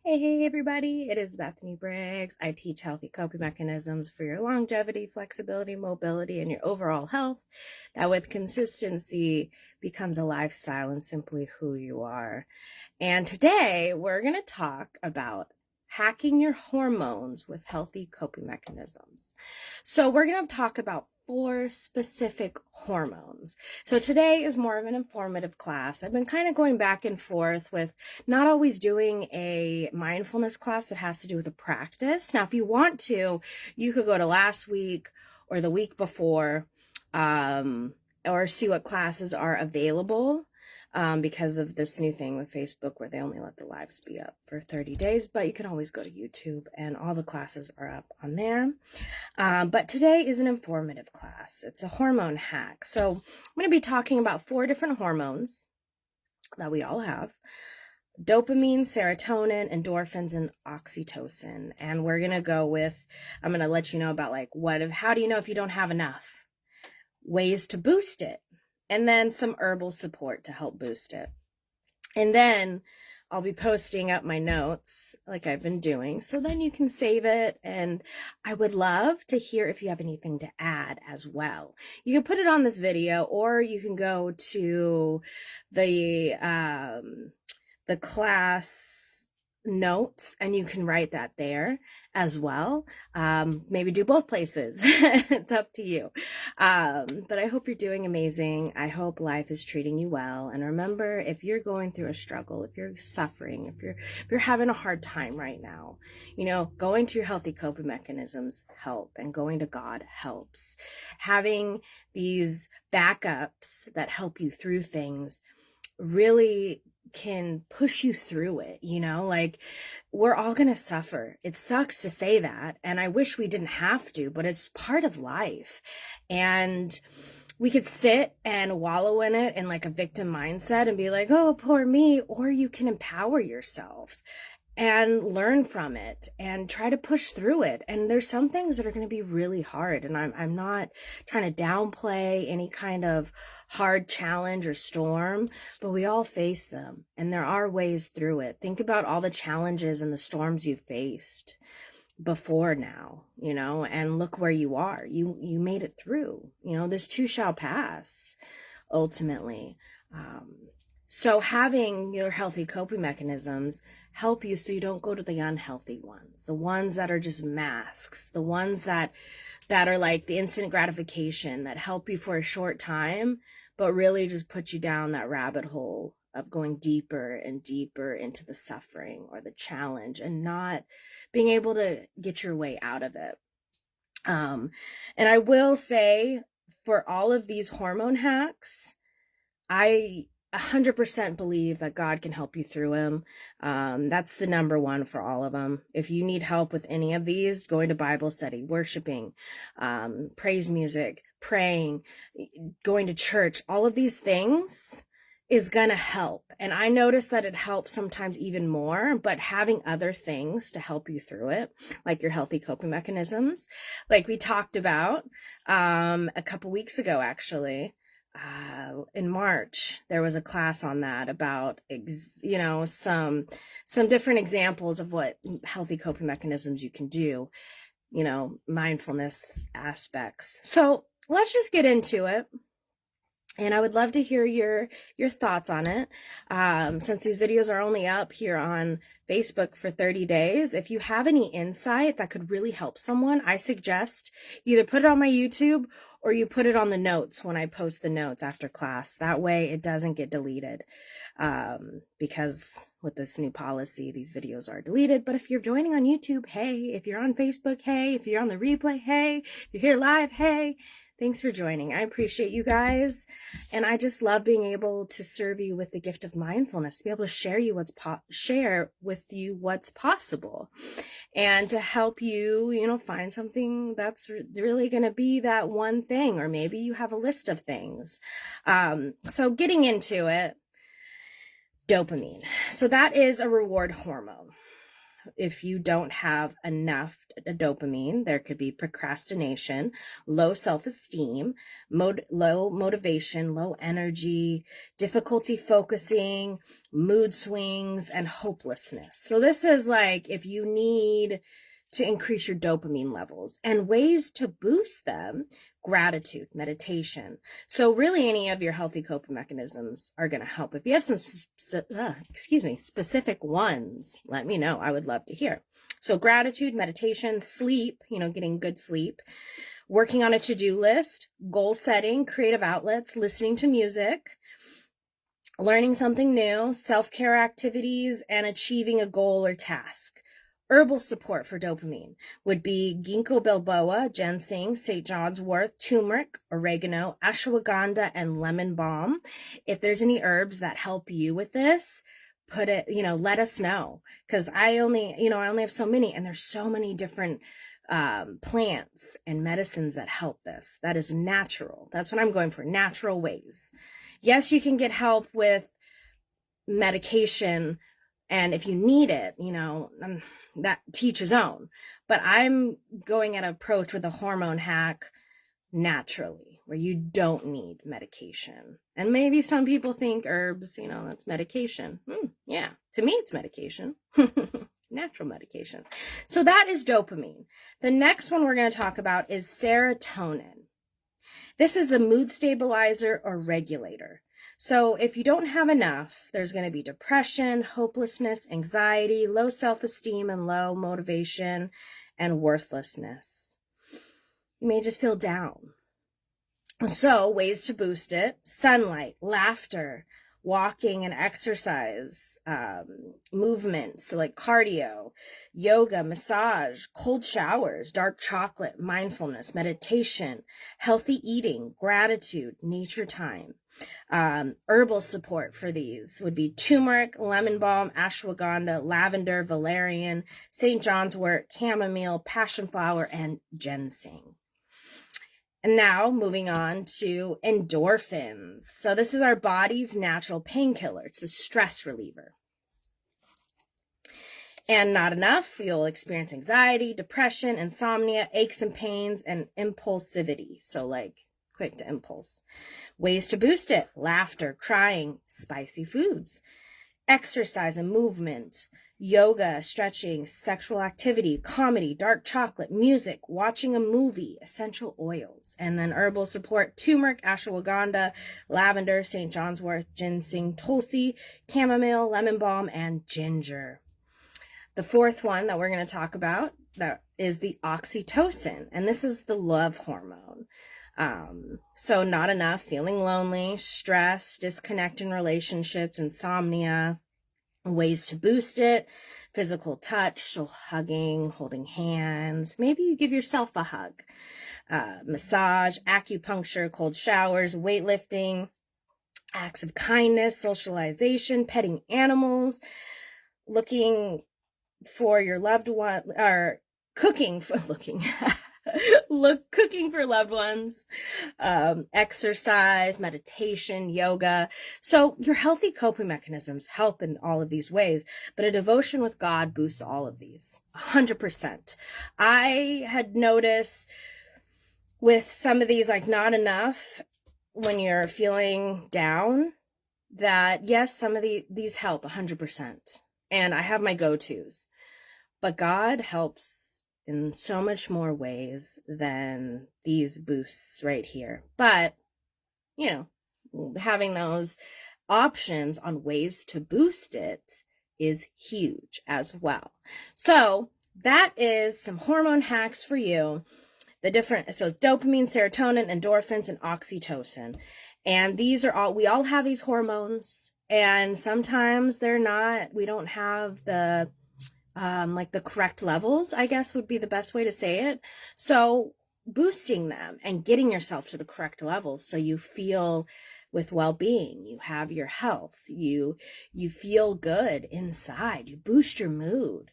Hey everybody, it is Bethany Briggs. I teach healthy coping mechanisms for your longevity, flexibility, mobility, and your overall health that with consistency becomes a lifestyle and simply who you are. And today we're going to talk about hacking your hormones with healthy coping mechanisms. So we're going to talk about 4 specific hormones. So today is more of an informative class. I've been kind of going back and forth with not always doing a mindfulness class that has to do with a practice. Now, if you want to, you could go to last week or the week before, or see what classes are available. Because of this new thing with Facebook where they only let the lives be up for 30 days, but you can always go to YouTube and all the classes are up on there. But today is an informative class. It's a hormone hack. So I'm going to be talking about 4 different hormones that we all have: dopamine, serotonin, endorphins, and oxytocin. And we're going to go with, I'm going to let you know about how do you know if you don't have enough? Ways to boost it. And then some herbal support to help boost it. And then I'll be posting up my notes like I've been doing, so then you can save it. And I would love to hear if you have anything to add as well. You can put it on this video, or you can go to the class notes and you can write that there as well. Maybe do both places. It's up to you. But I hope you're doing amazing. I hope life is treating you well. And remember, if you're going through a struggle, if you're suffering, if you're having a hard time right now, going to your healthy coping mechanisms help, and going to God helps. Having these backups that help you through things really can push you through it. We're all going to suffer. It sucks to say that, and I wish we didn't have to, but it's part of life. And we could sit and wallow in it in like a victim mindset and be like, oh, poor me. Or you can empower yourself and learn from it and try to push through it. And there's some things that are going to be really hard. And I'm not trying to downplay any kind of hard challenge or storm, but we all face them. And there are ways through it. Think about all the challenges and the storms you've faced before now, and look where you are. You made it through. This too shall pass, ultimately. So having your healthy coping mechanisms help you so you don't go to the unhealthy ones, the ones that are just masks, the ones that are like the instant gratification that help you for a short time, but really just put you down that rabbit hole of going deeper and deeper into the suffering or the challenge and not being able to get your way out of it. And I will say, for all of these hormone hacks, I 100% believe that God can help you through them. That's the number one for all of them. If you need help with any of these, going to Bible study, worshiping, praise music, praying, going to church, all of these things is going to help. And I notice that it helps sometimes even more, but having other things to help you through it, like your healthy coping mechanisms, like we talked about a couple weeks ago, actually. In March, there was a class on that about, some different examples of what healthy coping mechanisms you can do, mindfulness aspects. So let's just get into it. And I would love to hear your thoughts on it. Since these videos are only up here on Facebook for 30 days, if you have any insight that could really help someone, I suggest you either put it on my YouTube or you put it on the notes when I post the notes after class. That way it doesn't get deleted, because with this new policy, these videos are deleted. But if you're joining on YouTube, hey. If you're on Facebook, hey. If you're on the replay, hey. If you're here live, hey. Thanks for joining. I appreciate you guys. And I just love being able to serve you with the gift of mindfulness, to be able to share with you what's possible, and to help you, find something that's really going to be that one thing, or maybe you have a list of things. So getting into it, dopamine. So that is a reward hormone. if you don't have enough dopamine, there could be procrastination, low self-esteem, low motivation, low energy, difficulty focusing, mood swings, and hopelessness. So this is like if you need to increase your dopamine levels, and ways to boost them: gratitude, meditation. So really any of your healthy coping mechanisms are going to help. If you have some specific ones, let me know. I would love to hear. So gratitude, meditation, sleep, getting good sleep, working on a to-do list, goal setting, creative outlets, listening to music, learning something new, self-care activities, and achieving a goal or task. Herbal support for dopamine would be ginkgo biloba, ginseng, St. John's wort, turmeric, oregano, ashwagandha, and lemon balm. If there's any herbs that help you with this, let us know, because I only have so many, and there's so many different plants and medicines that help this. That is natural. That's what I'm going for, natural ways. Yes, you can get help with medication, and if you need it, that teach his own. But I'm going at an approach with a hormone hack naturally, where you don't need medication. And maybe some people think herbs, that's medication. Yeah, to me, it's medication. Natural medication. So that is dopamine. The next one we're going to talk about is serotonin. This is a mood stabilizer or regulator. So if you don't have enough, there's going to be depression, hopelessness, anxiety, low self-esteem, and low motivation, and worthlessness. You may just feel down. So ways to boost it: sunlight, laughter, walking and exercise, movement, so like cardio, yoga, massage, cold showers, dark chocolate, mindfulness, meditation, healthy eating, gratitude, nature time. Herbal support for these would be turmeric, lemon balm, ashwagandha, lavender, valerian, St. John's wort, chamomile, passion flower, and ginseng. And now moving on to endorphins. So this is our body's natural painkiller. It's a stress reliever. And not enough, you'll experience anxiety, depression, insomnia, aches and pains, and impulsivity. So like quick to impulse. Ways to boost it: laughter, crying, spicy foods, exercise and movement, yoga, stretching, sexual activity, comedy, dark chocolate, music, watching a movie, essential oils. And then herbal support: turmeric, ashwagandha, lavender, St. John's wort, ginseng, tulsi, chamomile, lemon balm, and ginger. The fourth one that we're going to talk about that is the oxytocin, and this is the love hormone. So not enough, feeling lonely, stress, disconnect in relationships, insomnia. Ways to boost it: physical touch, so hugging, holding hands, maybe you give yourself a hug, massage, acupuncture, cold showers, weightlifting, acts of kindness, socialization, petting animals, looking for your loved one, or cooking for cooking for loved ones, exercise, meditation, yoga. So your healthy coping mechanisms help in all of these ways, but a devotion with God boosts all of these 100%. I had noticed with some of these, like not enough, when you're feeling down, that yes, some of these help 100%. And I have my go-tos, but God helps in so much more ways than these boosts right here. But, having those options on ways to boost it is huge as well. So that is some hormone hacks for you. So it's dopamine, serotonin, endorphins, and oxytocin. And these are we all have these hormones, and sometimes we don't have the the correct levels, I guess would be the best way to say it. So boosting them and getting yourself to the correct levels so you feel with well-being, you have your health, you feel good inside, you boost your mood.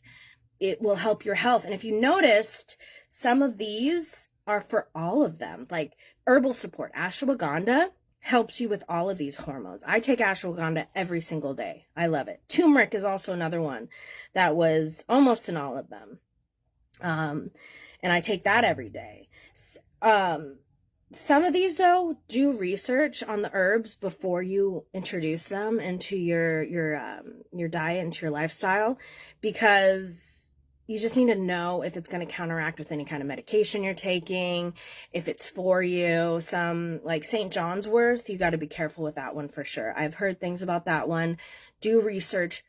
It will help your health. And if you noticed, some of these are for all of them, like herbal support: ashwagandha, helps you with all of these hormones. I take ashwagandha every single day. I love it. Turmeric is also another one that was almost in all of them. And I take that every day. Some of these, though, do research on the herbs before you introduce them into your diet, into your lifestyle, because you just need to know if it's going to counteract with any kind of medication you're taking, if it's for you. Some, like St. John's Wort, you got to be careful with that one for sure. I've heard things about that one. Do research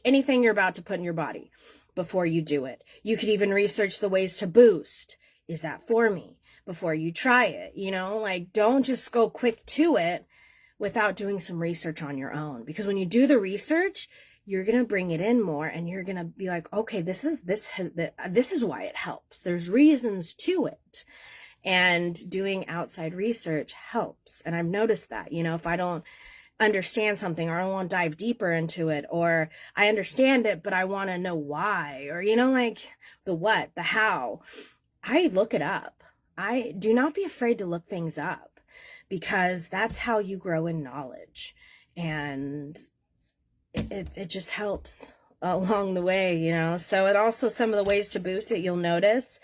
anything you're about to put in your body before you do it. You could even research the ways to boost. Is that for me? Before you try it, like, don't just go quick to it without doing some research on your own. Because when you do the research, you're going to bring it in more, and you're going to be like, okay, this is why it helps. There's reasons to it. And doing outside research helps. And I've noticed that, if I don't understand something, or I want to dive deeper into it, or I understand it, but I want to know why, or, like the what, the how, I look it up. Do not be afraid to look things up, because that's how you grow in knowledge. And it just helps along the way, So it also, some of the ways to boost it, you'll notice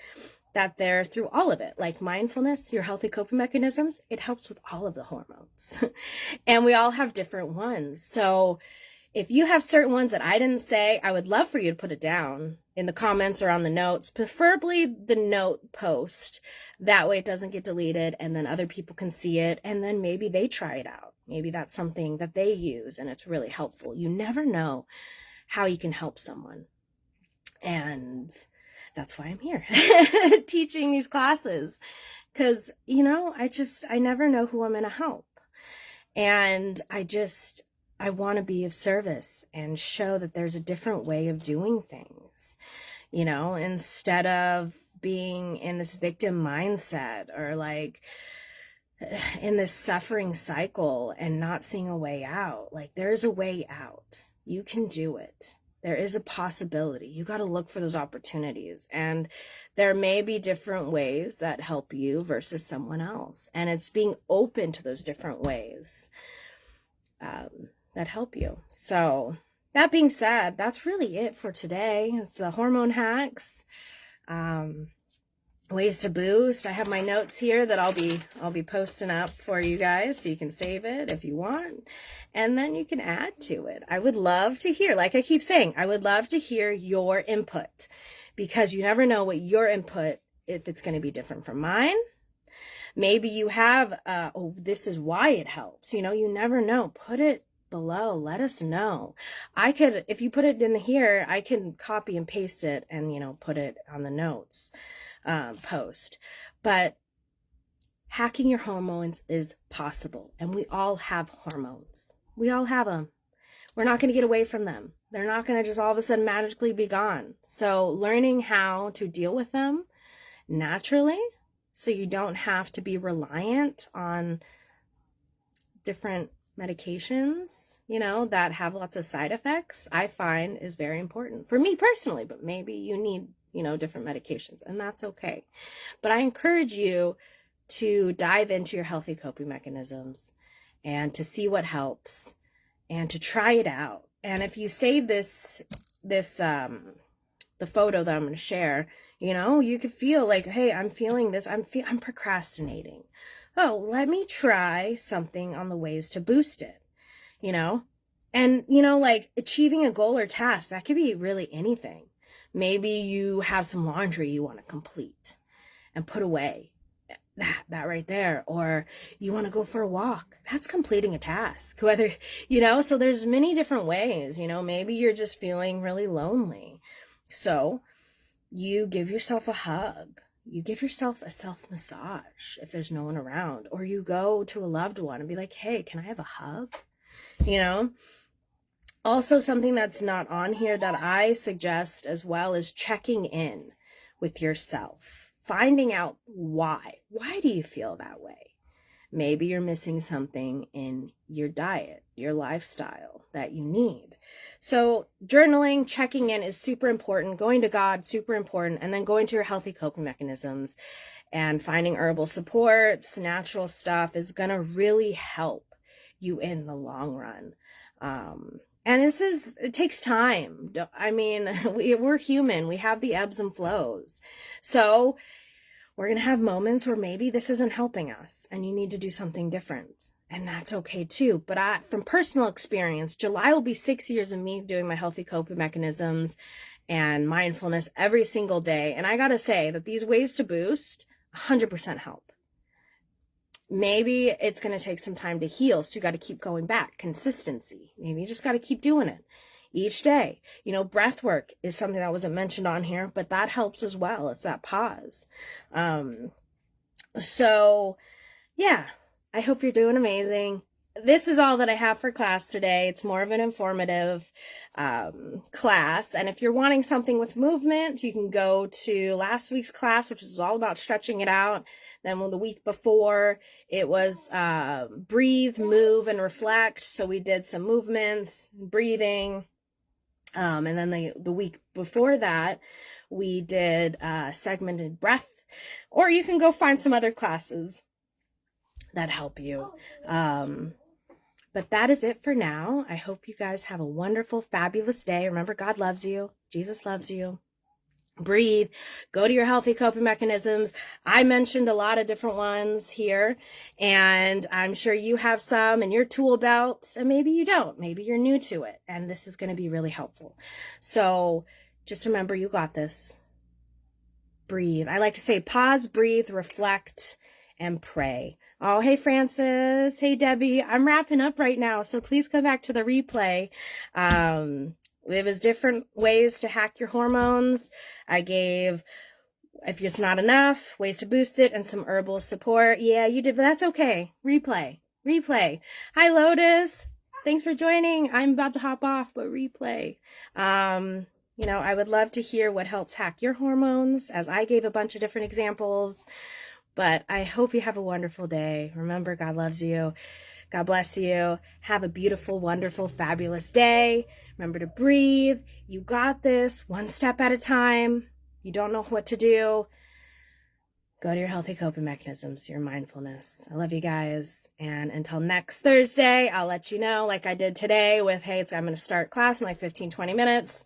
that they're through all of it, like mindfulness, your healthy coping mechanisms. It helps with all of the hormones. And we all have different ones. So if you have certain ones that I didn't say, I would love for you to put it down in the comments or on the notes, preferably the note post. That way it doesn't get deleted, and then other people can see it, and then maybe they try it out. Maybe that's something that they use and it's really helpful. You never know how you can help someone. And that's why I'm here teaching these classes, because, I never know who I'm going to help. And I want to be of service and show that there's a different way of doing things, instead of being in this victim mindset, or like in this suffering cycle and not seeing a way out. Like, there's a way out. You can do it. There is a possibility. You got to look for those opportunities, and there may be different ways that help you versus someone else. And it's being open to those different ways that help you. So that being said, that's really it for today. It's the hormone hacks, ways to boost. I have my notes here that I'll be posting up for you guys, so you can save it if you want, and then you can add to it. I would love to hear, like I keep saying, I would love to hear your input, because you never know what your input, if it's going to be different from mine. Maybe you have, this is why it helps. You never know. Put it below. Let us know. If you put it in here, I can copy and paste it and, put it on the notes post. But hacking your hormones is possible. And we all have hormones. We all have them. We're not going to get away from them. They're not going to just all of a sudden magically be gone. So learning how to deal with them naturally, so you don't have to be reliant on different medications, that have lots of side effects, I find is very important for me personally. But maybe you need, different medications, and that's okay. But I encourage you to dive into your healthy coping mechanisms and to see what helps and to try it out. And if you save the photo that I'm going to share, you could feel like, hey, I'm feeling this. I'm procrastinating. Oh, let me try something on the ways to boost it, and, like achieving a goal or task, that could be really anything. Maybe you have some laundry you want to complete and put away, that right there, or you want to go for a walk. That's completing a task, whether, so there's many different ways, maybe you're just feeling really lonely. So you give yourself a hug. You give yourself a self-massage if there's no one around, or you go to a loved one and be like, hey, can I have a hug? Also, something that's not on here that I suggest as well is checking in with yourself, finding out why. Why do you feel that way? Maybe you're missing something in your diet, your lifestyle that you need. So journaling, checking in is super important. Going to God, super important. And then going to your healthy coping mechanisms and finding herbal supports, natural stuff is going to really help you in the long run. And it takes time. I mean, we're human. We have the ebbs and flows. So we're going to have moments where maybe this isn't helping us and you need to do something different. And that's okay too. But from personal experience, July will be 6 years of me doing my healthy coping mechanisms and mindfulness every single day. And I got to say that these ways to boost 100% help. Maybe it's going to take some time to heal. So you got to keep going back. Consistency. Maybe you just got to keep doing it each day. You know, breath work is something that wasn't mentioned on here, but that helps as well. It's that pause. So yeah, I hope you're doing amazing. This is all that I have for class today. It's more of an informative class. And if you're wanting something with movement, you can go to last week's class, which is all about stretching it out. Then the week before, it was breathe, move, and reflect. So we did some movements, breathing. And then the week before that, we did segmented breath. Or you can go find some other classes that help you. But that is it for now. I hope you guys have a wonderful, fabulous day. Remember, God loves you. Jesus loves you. Breathe. Go to your healthy coping mechanisms. I mentioned a lot of different ones here, and I'm sure you have some in your tool belt, and maybe you don't. Maybe you're new to it, and this is going to be really helpful. So just remember, you got this. Breathe. I like to say pause, breathe, reflect, and pray. Oh, hey, Francis. Hey, Debbie. I'm wrapping up right now, so please come back to the replay. It was different ways to hack your hormones. I gave, if it's not enough, ways to boost it and some herbal support. Yeah, you did, but that's okay. Replay. Hi, Lotus. Thanks for joining. I'm about to hop off, but replay. You know, I would love to hear what helps hack your hormones, as I gave a bunch of different examples. But I hope you have a wonderful day. Remember, God loves you. God bless you. Have a beautiful, wonderful, fabulous day. Remember to breathe. You got this, one step at a time. You don't know what to do. Go to your healthy coping mechanisms, your mindfulness. I love you guys. And until next Thursday, I'll let you know, like I did today with, hey, I'm going to start class in like 15, 20 minutes,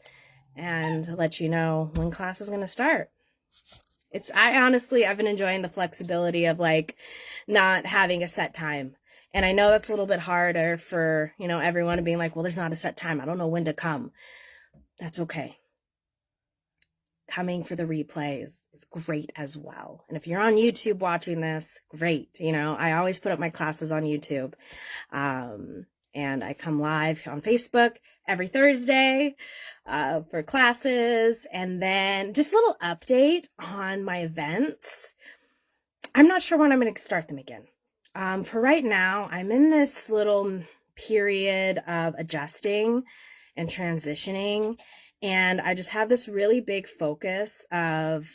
and let you know when class is going to start. I've been enjoying the flexibility of like not having a set time. And I know that's a little bit harder for, you know, everyone being like, well, there's not a set time. I don't know when to come. That's okay. Coming for the replays is great as well. And if you're on YouTube watching this, great. You know, I always put up my classes on YouTube. And I come live on Facebook every Thursday for classes. And then just a little update on my events. I'm not sure when I'm going to start them again. For right now, I'm in this little period of adjusting and transitioning. And I just have this really big focus of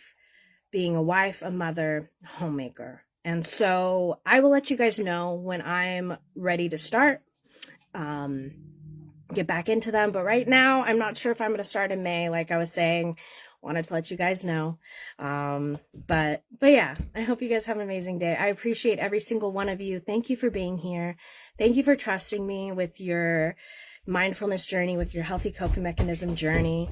being a wife, a mother, homemaker. And so I will let you guys know when I'm ready to start. Get back into them. But right now, I'm not sure if I'm going to start in May. Like I was saying, wanted to let you guys know. But yeah, I hope you guys have an amazing day. I appreciate every single one of you. Thank you for being here. Thank you for trusting me with your mindfulness journey, with your healthy coping mechanism journey.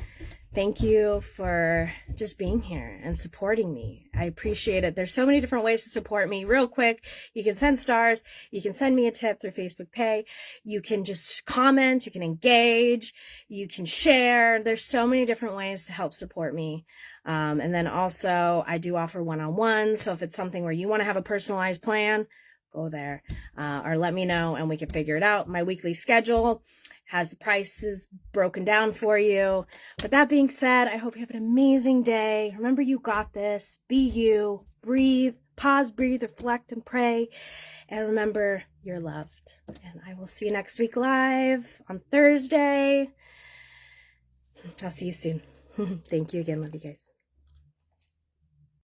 Thank you for just being here and supporting me. I appreciate it. There's so many different ways to support me. Real quick, you can send stars. You can send me a tip through Facebook Pay. You can just comment. You can engage. You can share. There's so many different ways to help support me. And then also, I do offer one-on-one. So if it's something where you want to have a personalized plan, go there or let me know and we can figure it out. My weekly schedule has the prices broken down for you. But that being said, I hope you have an amazing day. Remember, you got this. Be you. Breathe. Pause, breathe, reflect, and pray. And remember, you're loved. And I will see you next week live on Thursday. I'll see you soon. Thank you again. Love you guys.